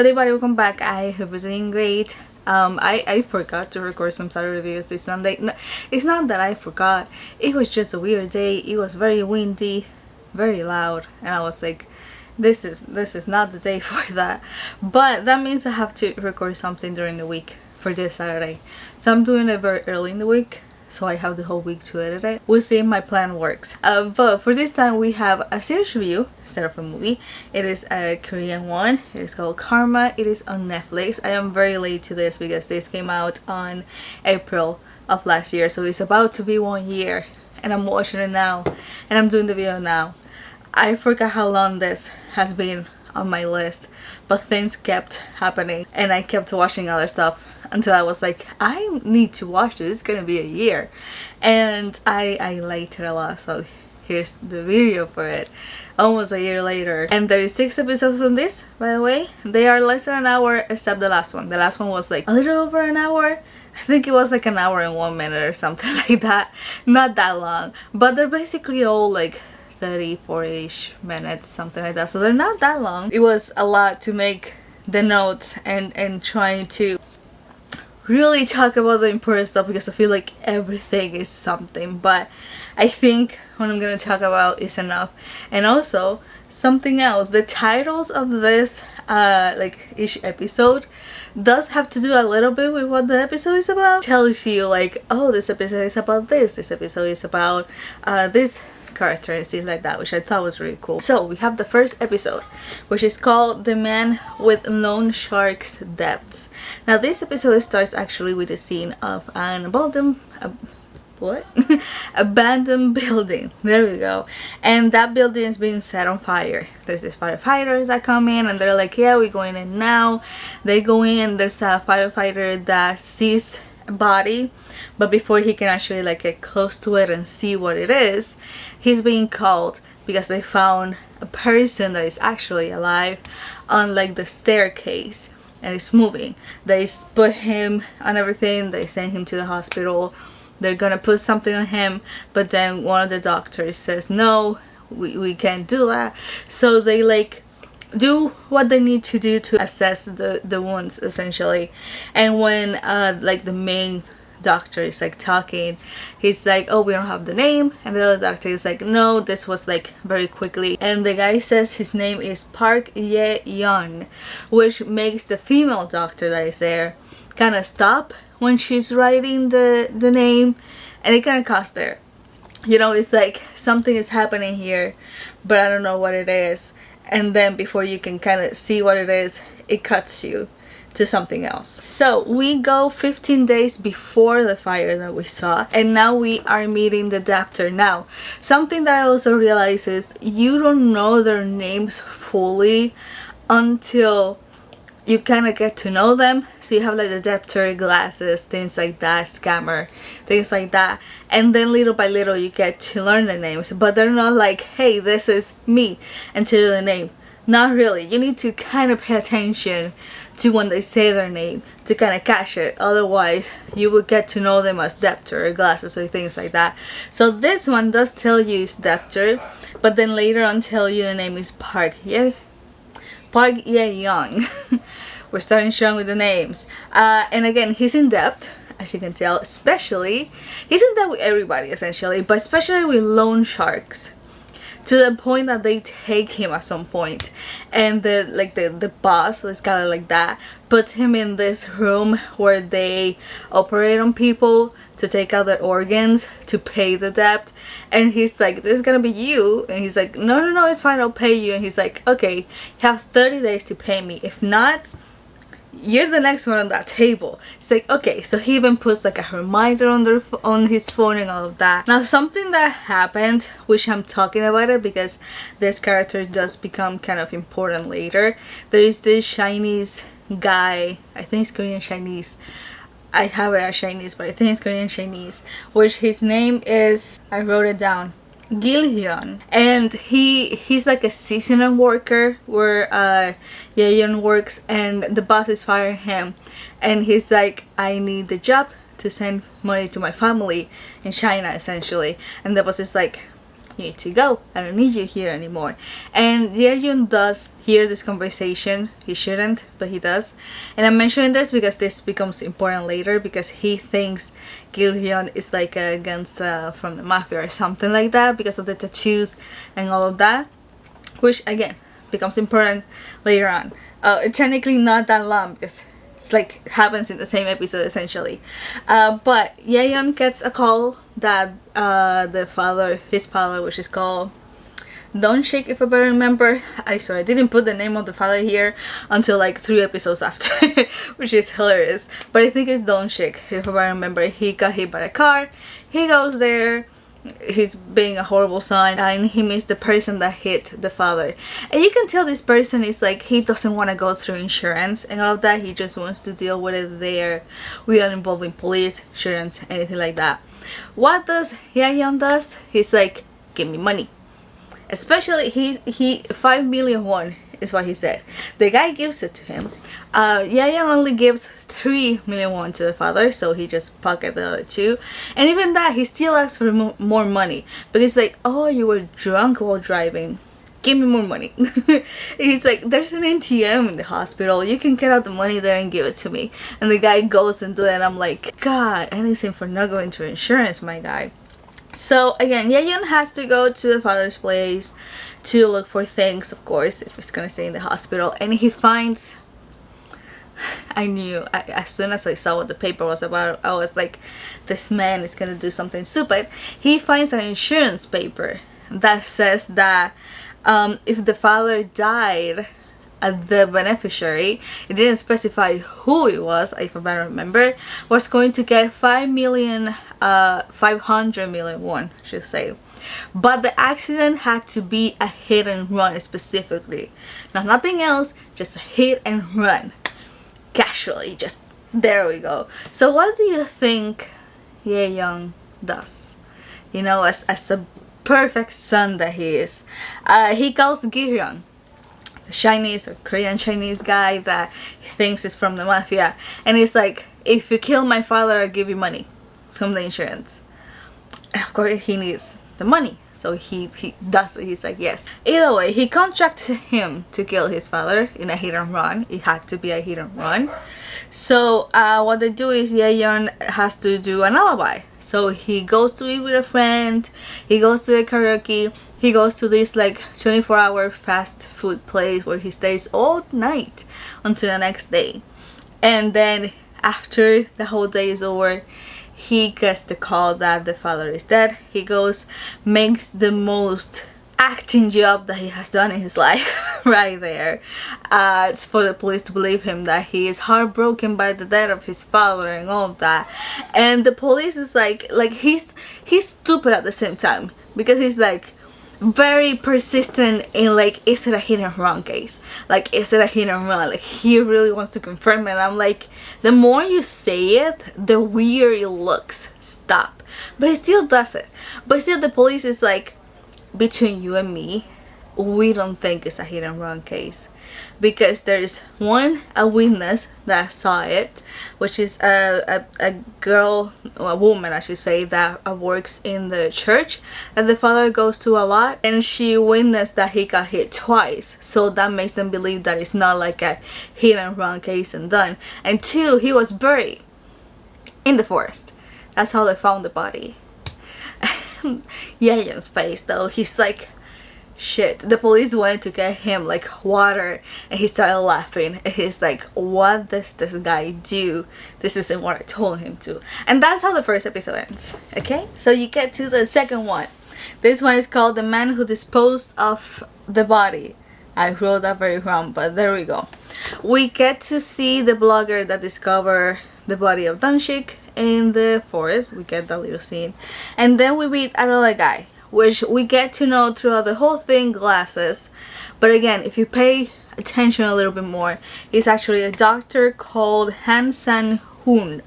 Everybody, welcome back. I hope you're doing great. I forgot to record some Saturday videos this Sunday. No, it's not that I forgot. It was just a weird day. It was very windy, very loud, and I was like, this is not the day for that. But that means I have to record something during the week for this Saturday. So I'm doing it very early in the week, so I have the whole week to edit it. We'll see if my plan works. But for this time we have a series review instead of a movie. It is a Korean one. It is called Karma. It is on Netflix. I am very late to this because this came out on April of last year, so it's about to be 1 year and I'm watching it now and I'm doing the video now. I forgot how long this has been on my list, but things kept happening and I kept watching other stuff until I was like, I need to watch this. It's gonna be a year, and I liked it a lot, so here's the video for it. Almost a year later, and there is 6 episodes on this, by the way. They are less than an hour except the last one. The last one was like a little over an hour. I think it was like an hour and 1 minute or something like that. Not that long, but they're basically all like 34-ish minutes, something like that, so they're not that long. It was a lot to make the notes and trying to really talk about the important stuff because I feel like everything is something, but I think what I'm gonna talk about is enough. And also something else, the titles of this like each episode does have to do a little bit with what the episode is about. Tells you like, oh, this episode is about this episode is about this character and things like that, which I thought was really cool. So we have the first episode, which is called The Man with Loan Shark's Debts. Now this episode starts actually with a scene of an abandoned abandoned building. There we go. And that building is being set on fire. There's these firefighters that come in and they're like, yeah, we're going in now. They go in and there's a firefighter that sees a body, but before he can actually like get close to it and see what it is, he's being called because they found a person that is actually alive on like the staircase and it's moving. They put him on everything. They send him to the hospital. They're gonna put something on him, but then one of the doctors says no, we can't do that. So they like do what they need to do to assess the wounds essentially. And when like the main doctor is like talking, he's like, oh, we don't have the name, and the other doctor is like, no, this was like very quickly. And the guy says his name is Park Ye-yeon, which makes the female doctor that is there kind of stop when she's writing the name, and it kind of costs her, you know, it's like something is happening here but I don't know what it is, and then before you can kind of see what it is, it cuts you to something else. So we go 15 days before the fire that we saw, and now we are meeting the debtor. Now something that I also realize is you don't know their names fully until you kind of get to know them. So you have like the debtor, glasses, things like that, scammer, things like that, and then little by little you get to learn the names, but they're not like, hey, this is me, until the name. Not really. You need to kind of pay attention to when they say their name to kind of catch it, otherwise you would get to know them as debtor or glasses or things like that. So this one does tell you it's debtor, but then later on tell you the name is Park Ye-yeon. We're starting strong with the names. And again, he's in debt, as you can tell. Especially, he's in debt with everybody essentially, but especially with loan sharks, to the point that they take him at some point, and the boss, let's call it like that, puts him in this room where they operate on people to take out their organs to pay the debt. And he's like, this is gonna be you, and he's like, no, it's fine, I'll pay you. And he's like, okay, you have 30 days to pay me, if not, you're the next one on that table. It's like, okay. So he even puts like a reminder on his phone and all of that. Now something that happened, which I'm talking about it because this character does become kind of important later. There is this Chinese guy, I think it's Korean Chinese, I have it as Chinese, but I think it's Korean Chinese, which his name is, I wrote it down, Gil-hyun, and he's like a seasonal worker where Ye-yeon works, and the boss is firing him, and he's like, I need the job to send money to my family in China essentially. And the boss is like, you need to go. I don't need you here anymore. And Jae-yoon does hear this conversation. He shouldn't, but he does. And I'm mentioning this because this becomes important later, because he thinks Gil-hyun is like a gangsta from the mafia or something like that because of the tattoos and all of that, which again becomes important later on. Technically not that long because it's like happens in the same episode essentially. But Jae-yoon gets a call that his father, which is called Dong-shik, if I better remember. I didn't put the name of the father here until like 3 episodes after, which is hilarious. But I think it's Dong-shik, if I better remember. He got hit by a car. He goes there. He's being a horrible son, and he meets the person that hit the father, and you can tell this person is like, he doesn't want to go through insurance and all of that. He just wants to deal with it there without involving police, insurance, anything like that. What does Jae-yoon does? He's like, give me money. Especially he 5 million won is what he said. The guy gives it to him. Jae-yoon only gives 3 million won to the father, so he just pocket the other 2. And even that, he still asks for more money, but he's like, oh, you were drunk while driving, give me more money. He's like, there's an ATM in the hospital, you can get out the money there and give it to me. And the guy goes and do it, and I'm like, God, anything for not going to insurance, my guy. So again, Jae-yoon has to go to the father's place to look for things, of course, if he's gonna stay in the hospital. And he finds, I knew, as soon as I saw what the paper was about, I was like, this man is gonna do something stupid. He finds an insurance paper that says that if the father died, the beneficiary, it didn't specify who it was, if I better remember, was going to get 500 million won, I should say. But the accident had to be a hit and run specifically. Now, nothing else, just a hit and run. Casually, just there we go. So what do you think Jae-yoon does? You know, as a perfect son that he is. He calls Gi-hyun, Chinese or Korean Chinese guy that he thinks is from the mafia, and he's like, if you kill my father, I'll give you money from the insurance. And of course he needs the money, so he does it. He's like, yes. Either way, he contracted him to kill his father in a hit and run. It had to be a hit and run. So what they do is Jae-yoon has to do an alibi. So he goes to eat with a friend, he goes to a karaoke, he goes to this like 24-hour fast food place where he stays all night until the next day. And then after the whole day is over, he gets the call that the father is dead. He goes, makes the most acting job that he has done in his life right there. It's for the police to believe him that he is heartbroken by the death of his father and all of that. And the police is like he's stupid at the same time, because he's like very persistent in like, is it a hit and run case? Like, is it a hit and run? Like, he really wants to confirm it. And I'm like, the more you say it, the weirder it looks. Stop. But he still does it. But still, the police is like, between you and me, we don't think it's a hit and run case, because there is a witness that saw it, which is a woman I should say, that works in the church that the father goes to a lot, and she witnessed that he got hit twice, so that makes them believe that it's not like a hit and run case and done. And 2, he was buried in the forest. That's how they found the body. Jaehyun's face though, he's like, shit. The police wanted to get him like water, and he started laughing, and he's like, what does this guy do? This isn't what I told him to. And that's how the first episode ends. Okay, so you get to the second one. This one is called The Man Who Disposed of the Body. I wrote that very wrong, but there we go. We get to see the blogger that discovered the body of Dong-shik in the forest. We get that little scene, and then we meet another guy, which we get to know throughout the whole thing, glasses. But again, if you pay attention a little bit more, he's actually a doctor called Han Sang-hoon,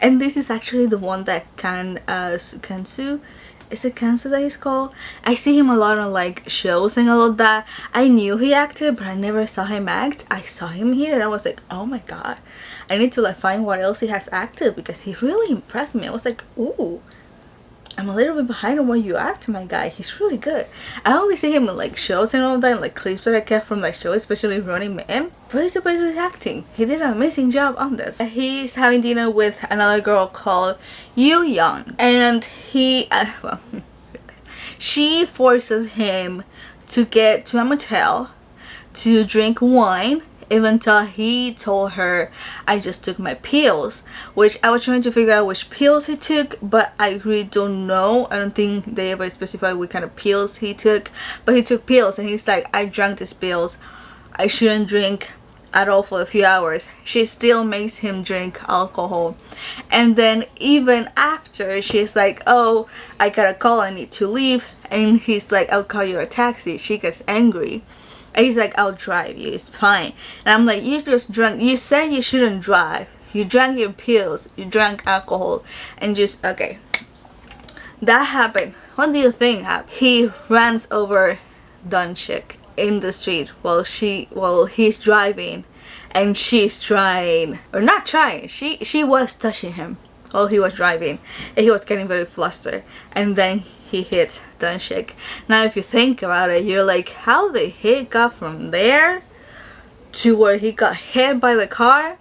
and this is actually the one that Kansu. Is it Kansu that he's called? I see him a lot on like shows and all of that. I knew he acted, but I never saw him act. I saw him here and I was like, oh my god, I need to like find what else he has acted, because he really impressed me. I was like, ooh, I'm a little bit behind on what you act, my guy. He's really good. I only see him in like shows and all that, and like clips that I get from like shows, especially Running Man. Very surprised with his acting. He did an amazing job on this. He's having dinner with another girl called Yoo Yeon, and she forces him to get to a motel to drink wine, even though he told her, I just took my pills, which I was trying to figure out which pills he took, but I really don't know. I don't think they ever specified what kind of pills he took, but he took pills, and he's like, I drank these pills, I shouldn't drink at all for a few hours. She still makes him drink alcohol, and then even after, she's like, oh, I got a call, I need to leave, and he's like, I'll call you a taxi. She gets angry. And he's like, I'll drive you, it's fine. And I'm like, you just drank, you said you shouldn't drive. You drank your pills, you drank alcohol, and just, okay. That happened. What do you think happened? He runs over Dunshik in the street while he's driving, and she's trying, or not trying, she was touching him while he was driving, and he was getting very flustered, and then he hit Dunshik. Now if you think about it, you're like, how the heck got from there to where he got hit by the car?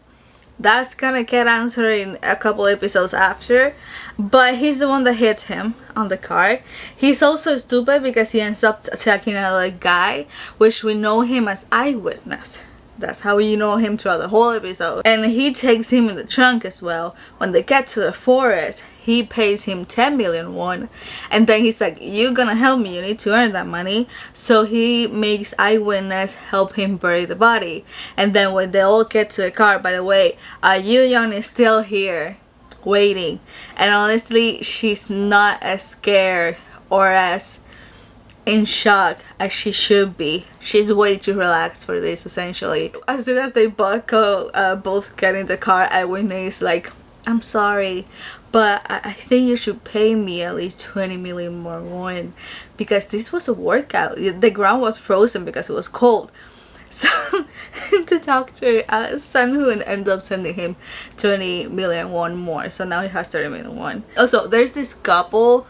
That's gonna get answered in a couple episodes after, but he's the one that hit him on the car. He's also stupid because he ends up attacking another guy, which we know him as Eyewitness. That's how you know him throughout the whole episode. And he takes him in the trunk as well. When they get to the forest, he pays him 10 million won. And then he's like, you're gonna help me, you need to earn that money. So he makes Eyewitness help him bury the body. And then when they all get to the car, by the way, Yoo Yeon is still here waiting. And honestly, she's not as scared or as in shock as she should be. She's way too relaxed for this, essentially. As soon as they both get in the car, Eyewitness is like, I'm sorry, but I think you should pay me at least 20 million more won, because this was a workout. The ground was frozen because it was cold. So the doctor, Sang-hoon, ends up sending him 20 million won more. So now he has 30 million won. Also, there's this couple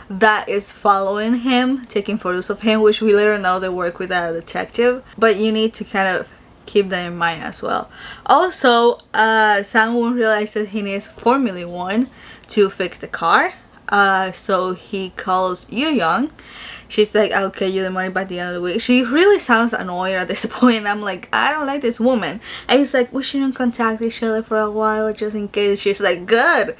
that is following him, taking photos of him, which we later know they work with a detective. But you need to kind of keep that in mind as well. Also, Sang-hoon realizes he needs 4 million won to fix the car. So he calls Yoo Yeon. She's like, I'll get you the money by the end of the week. She really sounds annoyed at this point. I'm like, I don't like this woman. And he's like, we shouldn't contact each other for a while just in case. She's like, good,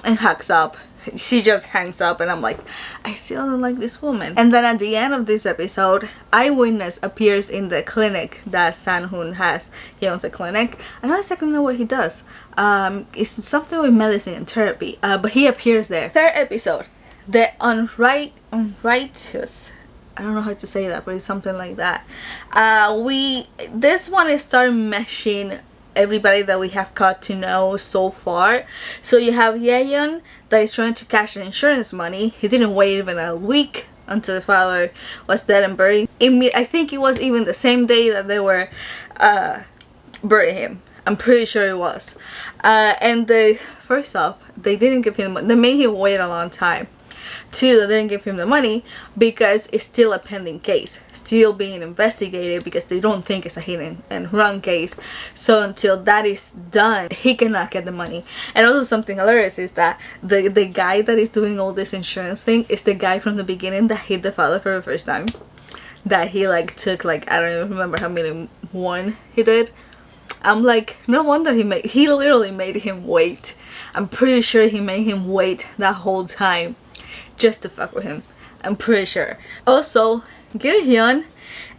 and hugs up. She just hangs up, and I'm like, I still don't like this woman. And then at the end of this episode, Eyewitness appears in the clinic that Sang-hoon has. He owns a clinic. I don't exactly know what he does. It's something with medicine and therapy, but he appears there. Third episode, the unrighteous. I don't know how to say that, but it's something like that. This one is start meshing everybody that we have got to know so far. So you have Yeon that is trying to cash the insurance money. He didn't wait even a week until the father was dead and buried. I think it was even the same day that they were burying him. I'm pretty sure it was. And first off, they didn't give him money. They made him wait a long time. Two, they didn't give him the money because it's still a pending case, still being investigated, because they don't think it's a hit and run case. So until that is done, he cannot get the money. And also something hilarious is that the guy that is doing all this insurance thing is the guy from the beginning that hit the father for the first time. That he like took like, I don't even remember how many won he did. I'm like, no wonder he literally made him wait. I'm pretty sure he made him wait that whole time just to fuck with him. I'm pretty sure. Also, Gil-hyun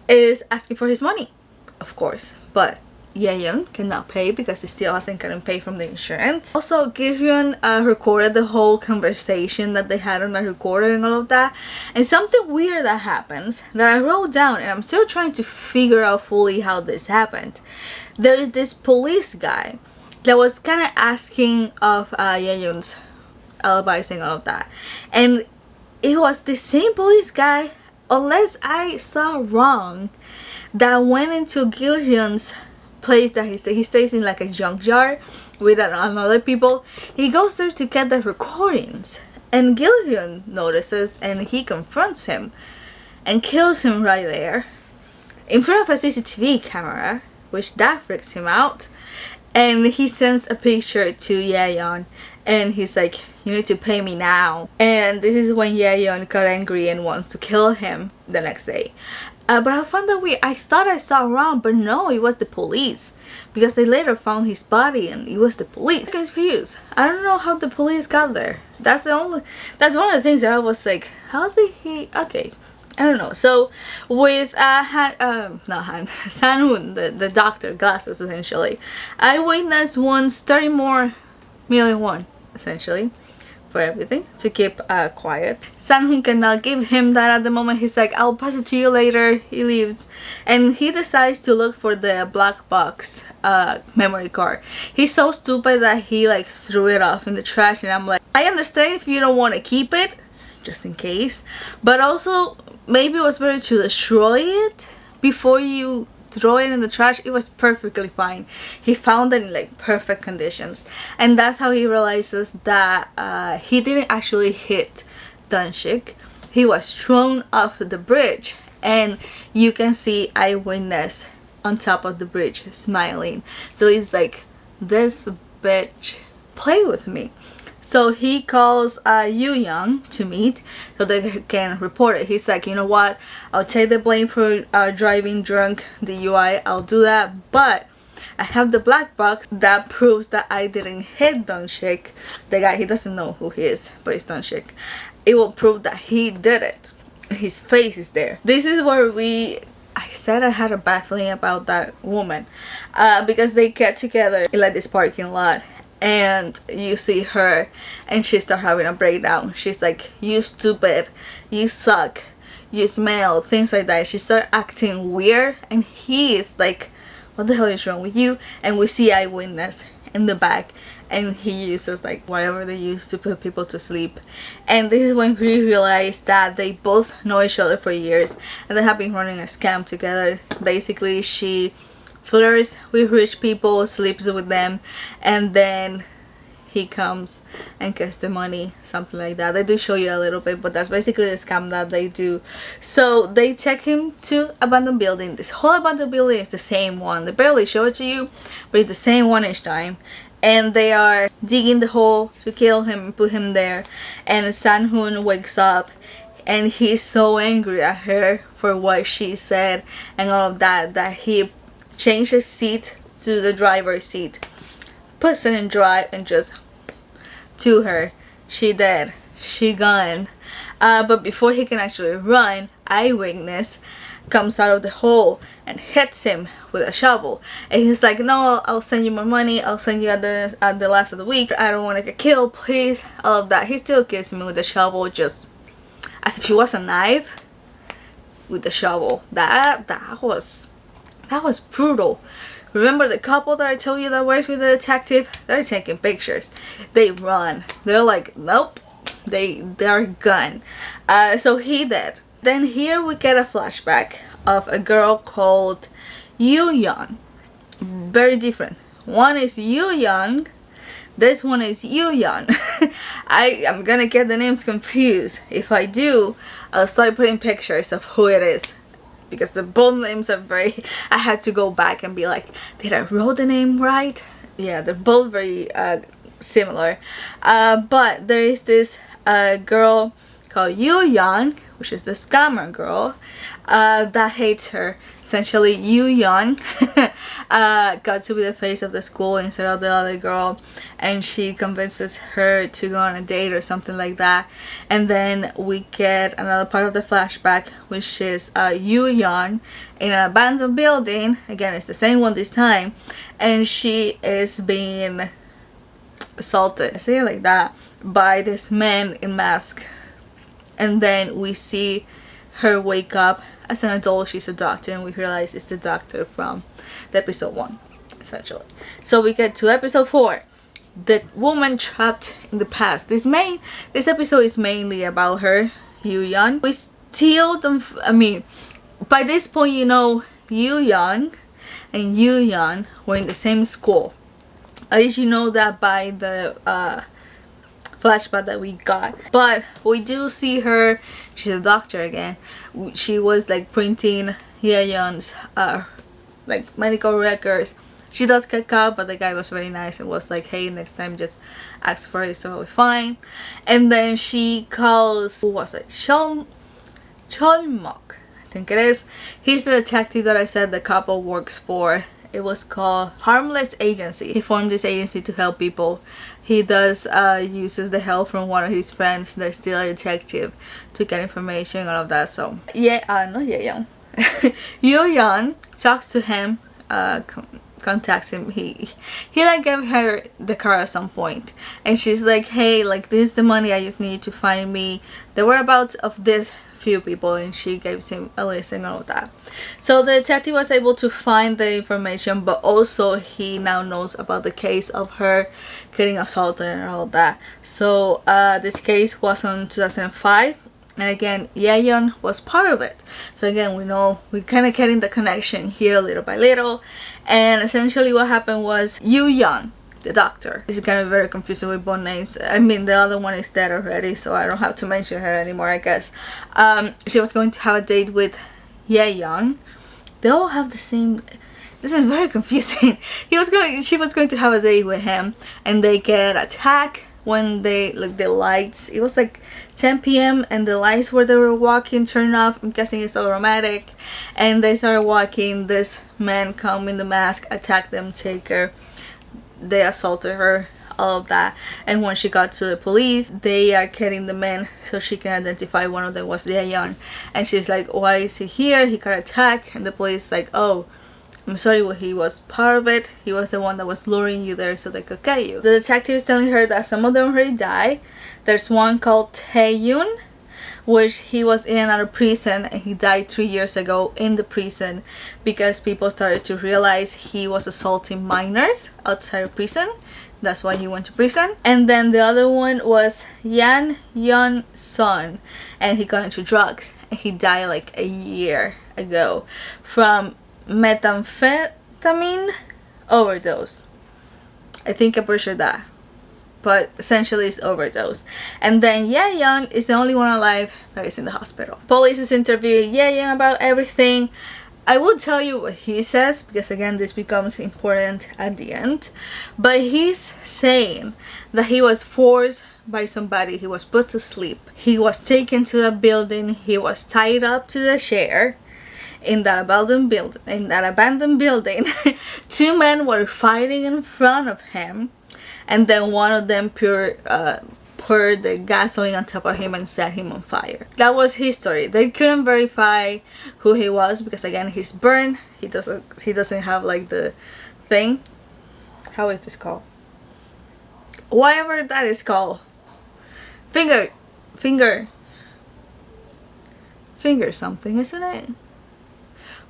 is asking for his money, of course, but Yeon cannot pay because he still hasn't gotten paid from the insurance. Also, Gil-hyun recorded the whole conversation that they had on a recorder and all of that. And something weird that happens that I wrote down, and I'm still trying to figure out fully how this happened. There is this police guy that was kind of asking of Yeon's alibis and all of that, and it was the same police guy, unless I saw wrong, that went into Gil-hyun's place that he stays in, like a junkyard with another people. He goes there to get the recordings, And Gillian notices and he confronts him and kills him right there in front of a CCTV camera, which that freaks him out. And he sends a picture to Yeon and he's like, you need to pay me now. And this is when Yeon got angry and wants to kill him the next day. But I found that I thought I saw wrong, but no, it was the police. Because they later found his body and it was the police. I'm confused. I don't know how the police got there. That's one of the things that I was like, how did he, okay. I don't know. So with San-hoon, the doctor, glasses essentially, Eyewitness wants 30 more million won, essentially, for everything, to keep quiet. San-hoon cannot give him that at the moment. He's like, I'll pass it to you later. He leaves and he decides to look for the black box memory card. He's so stupid that he like threw it off in the trash, and I'm like, I understand if you don't want to keep it just in case, but also maybe it was better to destroy it before you throw it in the trash. It was perfectly fine. He found it in like perfect conditions, and that's how he realizes that he didn't actually hit Dong-sik. He was thrown off the bridge, and you can see Eyewitness on top of the bridge smiling. So he's like, this bitch play with me. So he calls Yoo-young to meet so they can report it. He's like, you know what, I'll take the blame for driving drunk, DUI, I'll do that, but I have the black box that proves that I didn't hit Dong-sik. The guy, he doesn't know who he is, but it's Dong-sik. It will prove that he did it. His face is there. This is where I said I had a bad feeling about that woman, because they get together in like this parking lot. And you see her and she starts having a breakdown. She's like, you stupid, you suck, you smell, things like that. She starts acting weird and he is like, what the hell is wrong with you? And we see Eyewitness in the back and he uses like whatever they use to put people to sleep. And this is when we realize that they both know each other for years and they have been running a scam together. Basically, she flirts with rich people, sleeps with them, and then he comes and gets the money, something like that. They do show you a little bit, but that's basically the scam that they do. So they take him to abandoned building. This whole abandoned building is the same one. They barely show it to you, but it's the same one each time. And they are digging the hole to kill him and put him there. And San-hoon wakes up and he's so angry at her for what she said and all of that, that he change his seat to the driver's seat, puts it in drive, and just to her, she dead, she gone. But before he can actually run, Eyewitness comes out of the hole and hits him with a shovel, and he's like, no, I'll send you more money, I'll send you at the last of the week, I don't want to get killed, please, all of that. He still kills me with the shovel, just as if it was a knife with the shovel. That was brutal. Remember the couple that I told you that works with the detective? They're taking pictures. They run. They're like, nope. They're gone. So he did. Then here we get a flashback of a girl called Yoo-young. Very different. One is Yoo-young. This one is Yoo-young. I'm gonna get the names confused. If I do, I'll start putting pictures of who it is, because the both names are very, I had to go back and be like, did I wrote the name right? Yeah, they're both very similar. But there is this girl called Yoo-young, which is the scammer girl, that hates her. Essentially, Yoo-young got to be the face of the school instead of the other girl, and she convinces her to go on a date or something like that. And then we get another part of the flashback, which is Yoo-young in an abandoned building. Again, it's the same one this time, and she is being assaulted, I say it like that, by this man in mask. And then we see her wake up as an adult. She's a doctor, and we realize it's the doctor from the episode 1, essentially. So we get to episode 4, the woman trapped in the past. This episode is mainly about her, Yoo-young. We still don't, I mean, by this point, you know, Yoo-young and Yoo-young were in the same school. At least you know that by the flashback that we got. But we do see her, she's a doctor again. She was like printing Yeon's like medical records. She does get caught, but the guy was very nice and was like, hey, next time just ask for it, it's totally fine. And then she calls, who was it? Cholmok, I think it is. He's the detective that I said the couple works for. It was called Harmless Agency. He formed this agency to help people. He does uses the help from one of his friends that's still a detective to get information, all of that. So yeah, not Yeon. Yoo-yeon talks to him, contacts him. He like gave her the car at some point, and she's like, hey, like, this is the money, I just need you to find me the whereabouts of this few people, and she gives him a list and all of that. So the detective was able to find the information, but also he now knows about the case of her getting assaulted and all that. So this case was on 2005. And again, Yeon was part of it. So again, we're kind of getting the connection here little by little. And essentially what happened was Yoo-yeon, the doctor, is kind of very confusing with both names. I mean, the other one is dead already, so I don't have to mention her anymore, I guess. She was going to have a date with Yeon. They all have the same... This is very confusing. She was going to have a date with him, and they get attacked when they, like, the lights, it was like 10 p.m. and the lights where they were walking turned off. I'm guessing it's automatic, and they started walking. This man come in the mask, attack them, take her, they assaulted her, all of that. And when she got to the police, they are getting the man so she can identify one of them was Yeon. And she's like, why is he here? He got attacked. And the police like, oh, I'm sorry, well, he was part of it. He was the one that was luring you there so they could get you. The detective is telling her that some of them already died. There's one called Taeyun, which he was in and out of prison, and he died 3 years ago in the prison because people started to realize he was assaulting minors outside of prison. That's why he went to prison. And then the other one was Yan Yeon Son, and he got into drugs. And he died like a year ago from methamphetamine overdose. I think I'm pretty sure that, but essentially it's overdose. And then Yeon is the only one alive that is in the hospital. Police is interviewing Yeon about everything. I will tell you what he says because again this becomes important at the end, but he's saying that he was forced by somebody, he was put to sleep, he was taken to the building, he was tied up to the chair in that abandoned building. Two men were fighting in front of him, and then one of them poured the gasoline on top of him and set him on fire. That was his story. They couldn't verify who he was because again he's burned. He doesn't have like the thing. How is this called? Whatever that is called. Finger something, isn't it?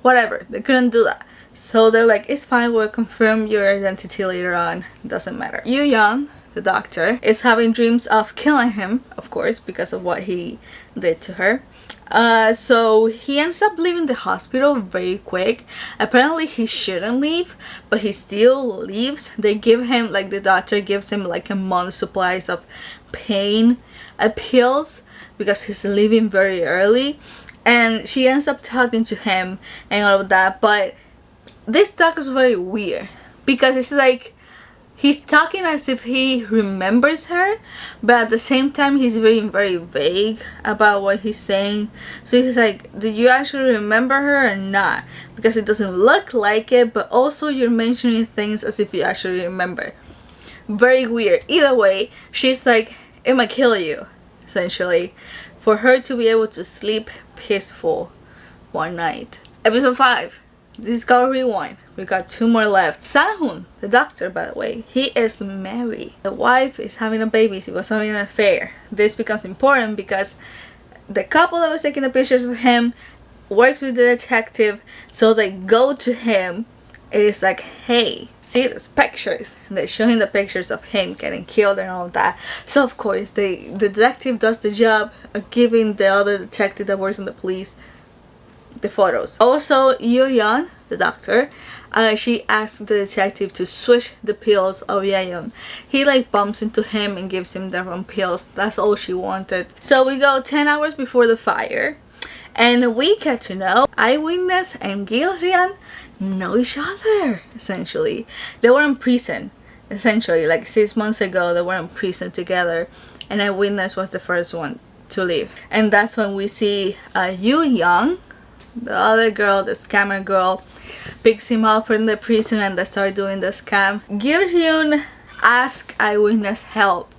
Whatever, they couldn't do that. So they're like, it's fine, we'll confirm your identity later on, doesn't matter. Yoo-yeon, the doctor, is having dreams of killing him, of course, because of what he did to her. So he ends up leaving the hospital very quick. Apparently he shouldn't leave, but he still leaves. They give him, like, the doctor gives him like a month's supplies of pain pills because he's leaving very early. And she ends up talking to him and all of that. But this talk is very weird because it's like he's talking as if he remembers her, but at the same time he's being very vague about what he's saying. So he's like, do you actually remember her or not? Because it doesn't look like it, but also you're mentioning things as if you actually remember. Very weird. Either way, she's like, I'ma kill you, essentially, for her to be able to sleep peaceful one night. Episode 5. This is called Rewind. We got 2 more left. Sahun, the doctor, by the way, he is married. The wife is having a baby. She was having an affair. This becomes important because the couple that was taking the pictures of him works with the detective, so they go to him. It is like, hey, see these pictures, and they're showing the pictures of him getting killed and all that. So of course the detective does the job of giving the other detective that works in the police the photos. Also, Yoo-yeon, the doctor, she asks the detective to switch the pills of Yaeyeon. He like bumps into him and gives him the wrong pills. That's all she wanted. So we go 10 hours before the fire, and we get to know Eyewitness and Gil-hyeon know each other, essentially. They were in prison, essentially. Like 6 months ago, they were in prison together, and Eyewitness was the first one to leave. And that's when we see Yoo Young, the other girl, the scammer girl, picks him up from the prison and they start doing the scam. Gil-hyun asked Eyewitness help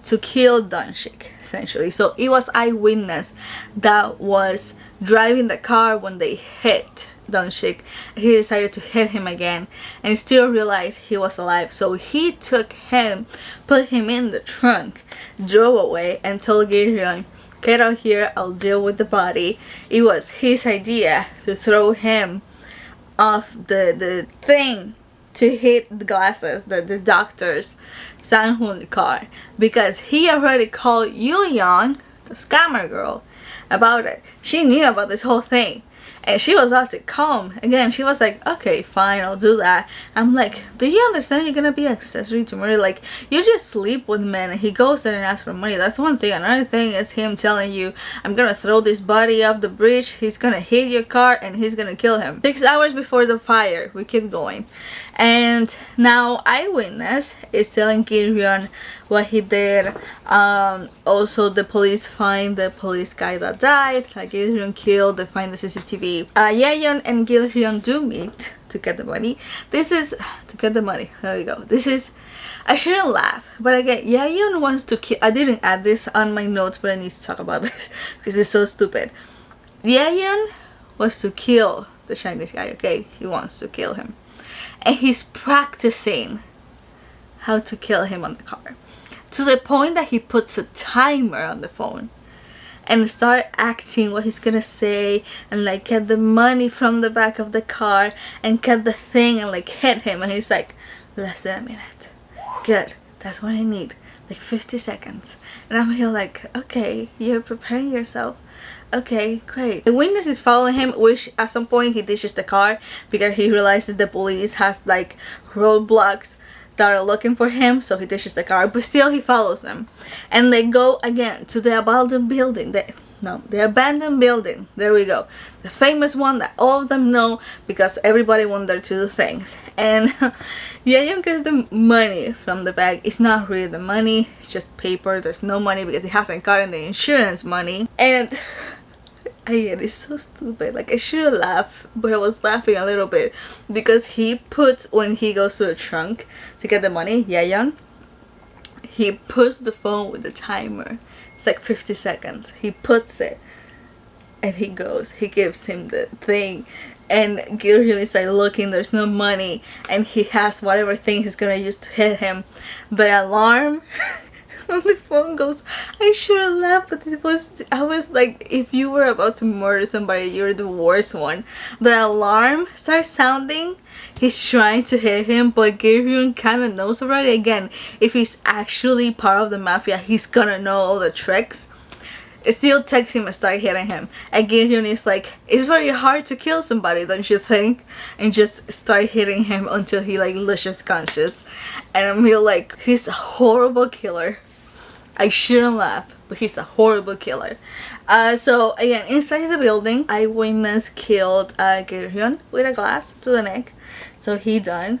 to kill Dong-sik, essentially. So it was Eyewitness that was driving the car when they hit Dong-sik. He decided to hit him again and still realized he was alive. So he took him, put him in the trunk, drove away, and told Gil-hyun, "Get out here, I'll deal with the body." It was his idea to throw him off the thing to hit the glasses, the doctor's Sang-hoon car, because he already called Yoo Young, the scammer girl, about it. She knew about this whole thing. And she was about to come. Again, she was like, okay, fine, I'll do that. I'm like, do you understand you're gonna be accessory to murder? Like, you just sleep with men and he goes there and asks for money. That's one thing. Another thing is him telling you, I'm gonna throw this body off the bridge. He's gonna hit your car and he's gonna kill him. 6 hours before the fire, we keep going. And now Eyewitness is telling Gil-hyun what he did. Also, the police find the police guy that died, like Gil-hyun killed. They find the CCTV. Yaeyeon and Gil-hyun do meet to get the money. This is to get the money. There we go. This is, I shouldn't laugh, but again, Yaeyeon wants to kill. I didn't add this on my notes, but I need to talk about this because it's so stupid. Yaeyeon wants to kill the Chinese guy. Okay, he wants to kill him. And he's practicing how to kill him on the car, to the point that he puts a timer on the phone and start acting what he's gonna say, and like get the money from the back of the car and get the thing and like hit him. And he's like, less than a minute. Good, that's what I need, like 50 seconds. And I'm here like, okay, you're preparing yourself. Okay, great. The witness is following him, which at some point he ditches the car because he realizes the police has like roadblocks that are looking for him, so he ditches the car, but still he follows them. And they go again to the abandoned building. The abandoned building. There we go. The famous one that all of them know because everybody went there to do things. And Yaeyeon gets the money from the bag. It's not really the money, it's just paper. There's no money because he hasn't gotten the insurance money. And again, it's so stupid. Like, I should laugh, but I was laughing a little bit because he puts, when he goes to the trunk to get the money, Yaeyeon, he puts the phone with the timer. It's like 50 seconds. He puts it and he goes, he gives him the thing, and Gil-hyun is like looking, there's no money, and he has whatever thing he's gonna use to hit him. The alarm on the phone goes. I should have laughed, but I was like, if you were about to murder somebody, you're the worst one. The alarm starts sounding. He's trying to hit him, but Gil-hyun kind of knows already. Again, if he's actually part of the mafia, he's gonna know all the tricks. It still takes him and start hitting him. And Gil-hyun is like, it's very hard to kill somebody, don't you think? And just start hitting him until he like loses conscious. And I'm real like, he's a horrible killer. I shouldn't laugh, but he's a horrible killer. So again, inside the building, Eyewitness killed Gil-hyun with a glass to the neck. So he done.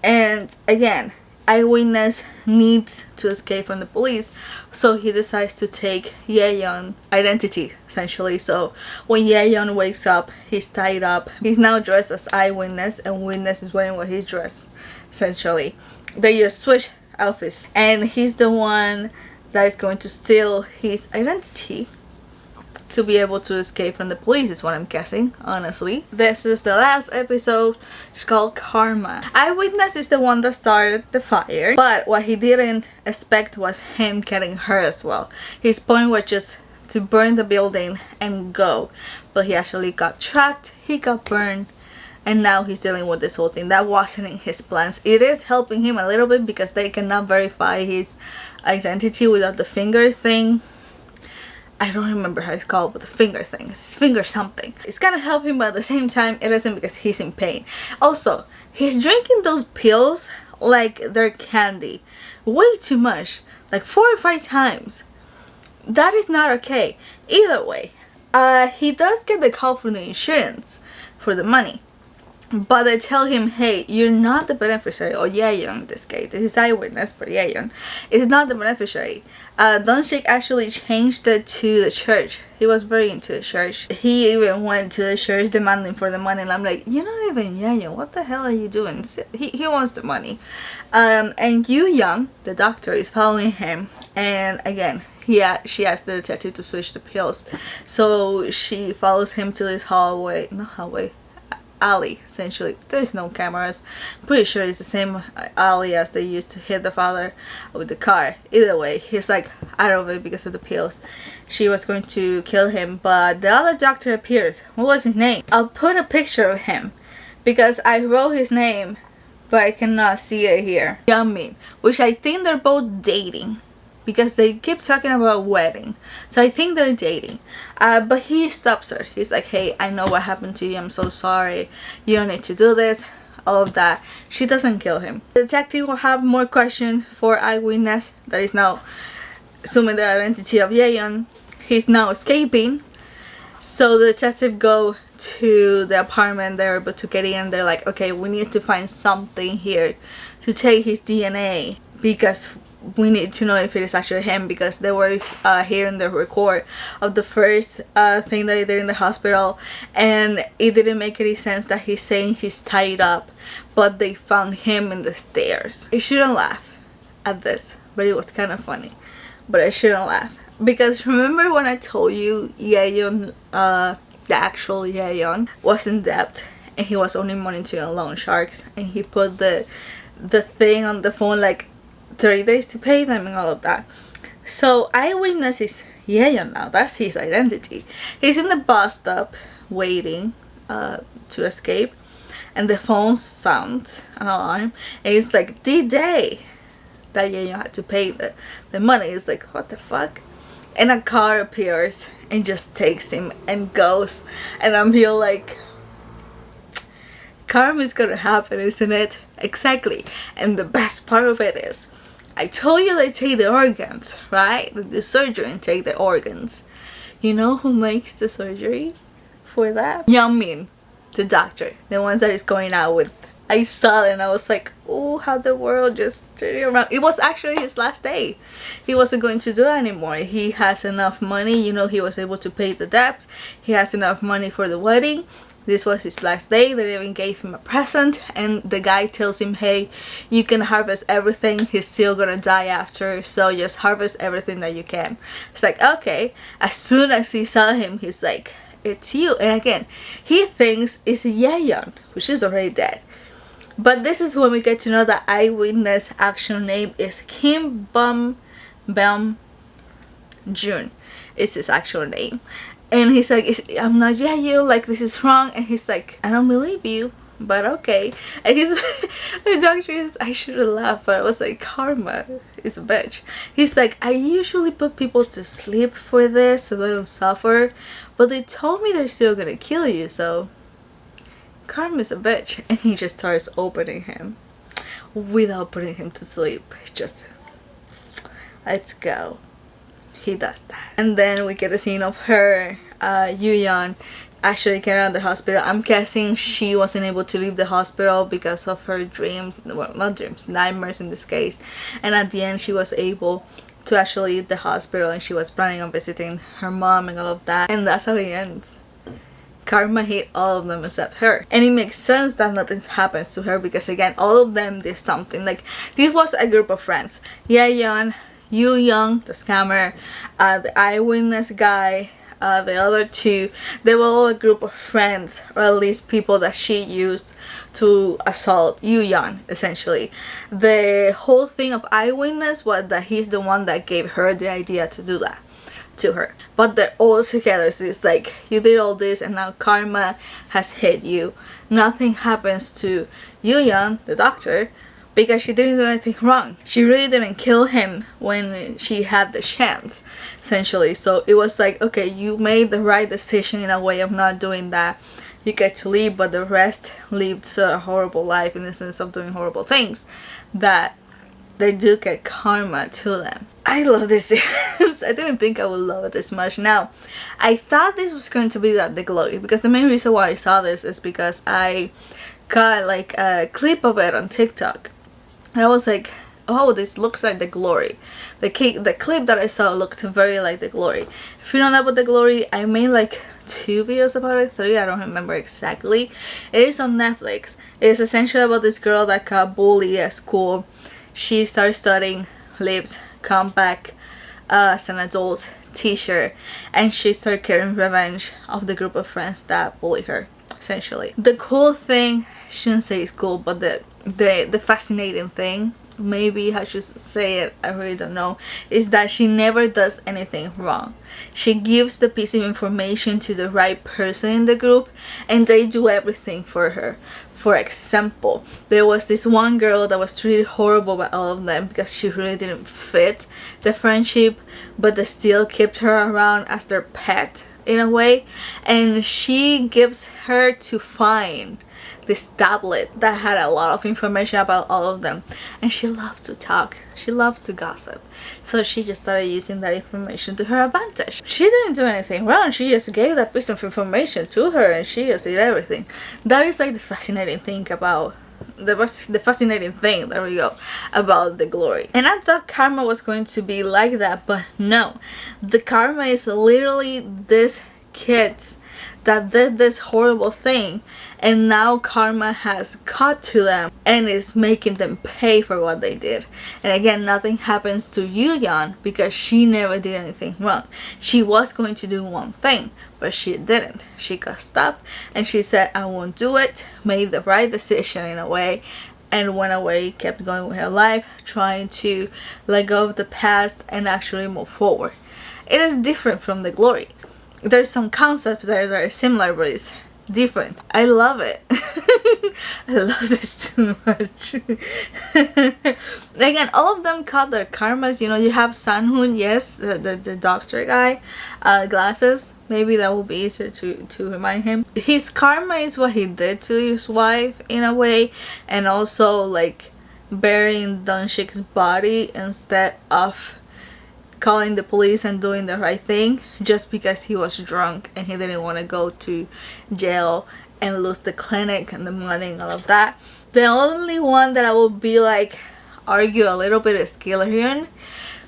And again, Eyewitness needs to escape from the police, so he decides to take Yaeyeon's identity, essentially. So when Yaeyeon wakes up, he's tied up. He's now dressed as Eyewitness, and Witness is wearing what he's dressed, essentially. They just switch outfits, and he's the one that is going to steal his identity to be able to escape from the police, is what I'm guessing, honestly. This is the last episode. It's called Karma. Eyewitness is the one that started the fire, but what he didn't expect was him getting hurt as well. His point was just to burn the building and go, but he actually got trapped, he got burned, and now he's dealing with this whole thing. That wasn't in his plans. It is helping him a little bit because they cannot verify his identity without the finger thing. I don't remember how it's called, but the finger thing. It's finger something. It's gonna help him, but at the same time, it isn't because he's in pain. Also, he's drinking those pills like they're candy. Way too much. Like 4 or 5 times. That is not okay. Either way, he does get the call from the insurance for the money. But they tell him, hey, you're not the beneficiary, or Yaeyeon in this case. This is eyewitness, but Yaeyeon is not the beneficiary. Dongshik actually changed it to the church. He was very into the church. He even went to the church demanding for the money. And I'm like, you're not even Yaeyeon. What the hell are you doing? He wants the money. And Yu Young, the doctor, is following him. And again, she asked the detective to switch the pills. So she follows him to this alley, essentially. There's no cameras. Pretty sure it's the same alley as they used to hit the father with the car. Either way, he's like out of it because of the pills. She was going to kill him, but the other doctor appears. What was his name? I'll put a picture of him because I wrote his name, but I cannot see it here. Yeonmin, which I think they're both dating, because they keep talking about wedding. So I think they're dating. But he stops her. He's like, hey, I know what happened to you. I'm so sorry. You don't need to do this. All of that. She doesn't kill him. The detective will have more questions for eyewitness that is now assuming the identity of Yaeyeon. He's now escaping. So the detective go to the apartment. They're able to get in. They're like, okay, we need to find something here to take his DNA, because we need to know if it is actually him, because they were hearing the record of the first thing that they did in the hospital, and it didn't make any sense that he's saying he's tied up, but they found him in the stairs. I shouldn't laugh at this, but it was kind of funny. But I shouldn't laugh, because remember when I told you Yaeyeon, the actual Yaeyeon, was in debt and he was only monitoring loan sharks, and he put the thing on the phone like 30 days to pay them and all of that. So eyewitness is Yaeyeon now. That's his identity. He's in the bus stop waiting to escape, and the phone sounds an alarm, and it's like the day that Yaeyeon had to pay the money. It's like, what the fuck? And a car appears and just takes him and goes, and I'm here like, karma is gonna happen, isn't it? Exactly. And the best part of it is, I told you they take the organs, right? They do surgery and take the organs. You know who makes the surgery for that? Yeonmin, the doctor, the ones that is going out with. I saw it and I was like, oh, how the world just turned around. It was actually his last day. He wasn't going to do it anymore. He has enough money, you know, he was able to pay the debt. He has enough money for the wedding. This was his last day. They even gave him a present, and the guy tells him, hey, you can harvest everything. He's still gonna die after, so just harvest everything that you can. It's like, okay. As soon as he saw him, he's like, it's you. And again, he thinks it's Yaeyeon, which is already dead. But this is when we get to know that eyewitness actual name is Kim Bum Jun. Is his actual name. And he's like, I'm not Yaeyeon, like this is wrong. And he's like, I don't believe you, but okay. And he's the doctor is, I shouldn't laugh, but I was like, karma is a bitch. He's like, I usually put people to sleep for this so they don't suffer, but they told me they're still gonna kill you, so karma is a bitch. And he just starts opening him without putting him to sleep. Just, let's go. He does that. And then we get a scene of her, Yuyeon, actually getting out of the hospital. I'm guessing she wasn't able to leave the hospital because of her dreams, well, not dreams, nightmares in this case. And at the end she was able to actually leave the hospital, and she was planning on visiting her mom and all of that. And that's how it ends. Karma hit all of them except her. And it makes sense that nothing happens to her, because again, all of them did something. Like, this was a group of friends. Yaeyeon, Yu Young, the scammer, the eyewitness guy, the other two, they were all a group of friends, or at least people that she used to assault Yu Young, essentially. The whole thing of eyewitness was that he's the one that gave her the idea to do that to her. But they're all together, so it's like, you did all this and now karma has hit you. Nothing happens to Yu Young, the doctor, because she didn't do anything wrong. She really didn't kill him when she had the chance, essentially. So it was like, okay, you made the right decision in a way of not doing that. You get to leave, but the rest lived a horrible life in the sense of doing horrible things that they do get karma to them. I love this series. I didn't think I would love it this much. Now, I thought this was going to be The Glory, because the main reason why I saw this is because I got like a clip of it on TikTok, and I was like, oh, this looks like The Glory. The clip that I saw looked very like The Glory. If you don't know about The Glory, I made like 2 videos about it, 3, I don't remember exactly. It is on Netflix. It is essentially about this girl that got bullied at school. She started studying, leaves, come back as an adult teacher, and she started getting revenge of the group of friends that bullied her, essentially. The cool thing, I shouldn't say it's cool, but the fascinating thing, maybe I should say it, I really don't know, is that she never does anything wrong. She gives the piece of information to the right person in the group, and they do everything for her. For example, there was this one girl that was treated horrible by all of them because she really didn't fit the friendship, but they still kept her around as their pet in a way, and she gives her to find this tablet that had a lot of information about all of them, and she loved to talk, she loves to gossip, so she just started using that information to her advantage. She didn't do anything wrong, she just gave that piece of information to her and she just did everything. That is like the fascinating thing about the fascinating thing, there we go, about The Glory. And I thought karma was going to be like that, but no, the karma is literally this kids that did this horrible thing, and now karma has caught to them and is making them pay for what they did. And again, nothing happens to Yu-Yeon because she never did anything wrong. She was going to do one thing, but she didn't. She got stopped and she said, I won't do it, made the right decision in a way, and went away, kept going with her life, trying to let go of the past and actually move forward. It is different from The Glory. There's some concepts that are very similar, but it's different. I love it. I love this too much. Again, all of them caught their karmas. You know, you have Sanhoon, yes, the doctor guy, glasses. Maybe that will be easier to remind him. His karma is what he did to his wife in a way, and also like burying Donshik's body instead of calling the police and doing the right thing just because he was drunk and he didn't want to go to jail and lose the clinic and the money and all of that. The only one that I would be like argue a little bit is Killerion,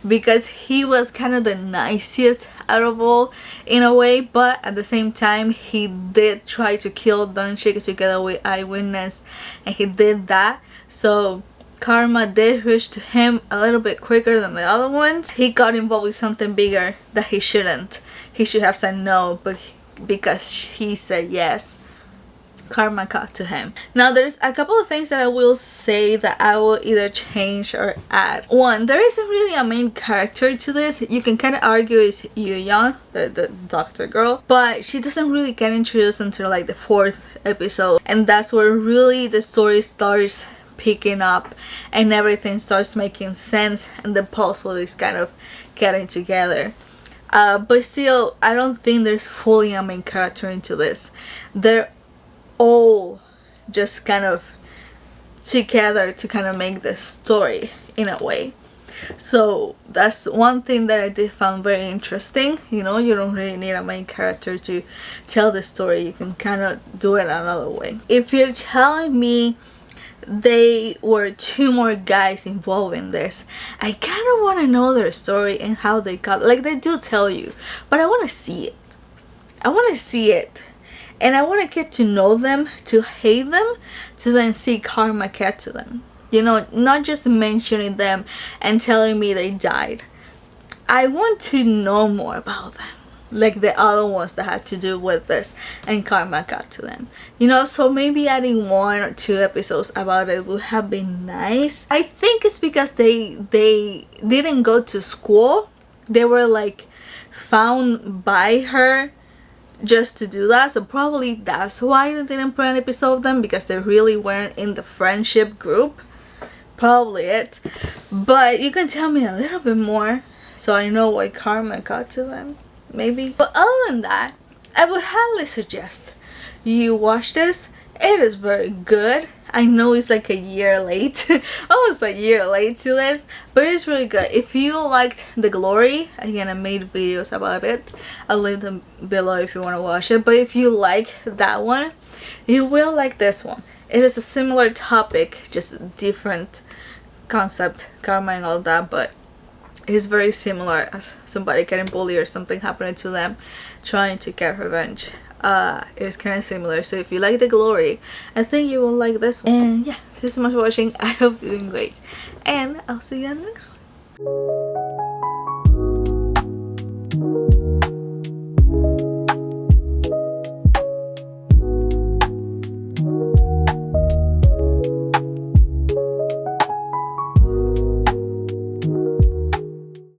because he was kind of the nicest out of all in a way, but at the same time he did try to kill Donshik together with Eyewitness, and he did that, so karma did rush to him a little bit quicker than the other ones. He got involved with something bigger that he shouldn't. He should have said no, but because he said yes, karma got to him. Now there's a couple of things that I will say that I will either change or add. One, there isn't really a main character to this. You can kind of argue it's Yu-Yeon, the doctor girl, but she doesn't really get introduced until like the 4th episode, and that's where really the story starts picking up and everything starts making sense and the puzzle is kind of getting together. But still, I don't think there's fully a main character into this. They're all just kind of together to kind of make the story in a way. So that's one thing that I did find very interesting. You know, you don't really need a main character to tell the story. You can kind of do it another way. If you're telling me they were 2 more guys involved in this, I kind of want to know their story and how they got, like they do tell you, but I want to see it. I want to see it, and I want to get to know them, to hate them, to then see karma get to them. You know, not just mentioning them and telling me they died. I want to know more about them, like the other ones that had to do with this and karma got to them, you know. So maybe adding 1 or 2 episodes about it would have been nice. I think it's because they didn't go to school. They were like found by her just to do that, so probably that's why they didn't put an episode of them, because they really weren't in the friendship group. probably it. But you can tell me a little bit more so I know why karma got to them, maybe. But other than that, I would highly suggest you watch this. It is very good. I know it's like a year late, almost a year late to this, but it's really good. If you liked The Glory, again, I made videos about it. I'll leave them below if you want to watch it. But if you like that one, you will like this one. It is a similar topic, just different concept, karma and all that, but it's very similar as somebody getting bullied or something happening to them, trying to get revenge. It's kind of similar. So if you like The Glory, I think you will like this one. And yeah, thank you so much for watching. I hope you're doing great, and I'll see you in the next one.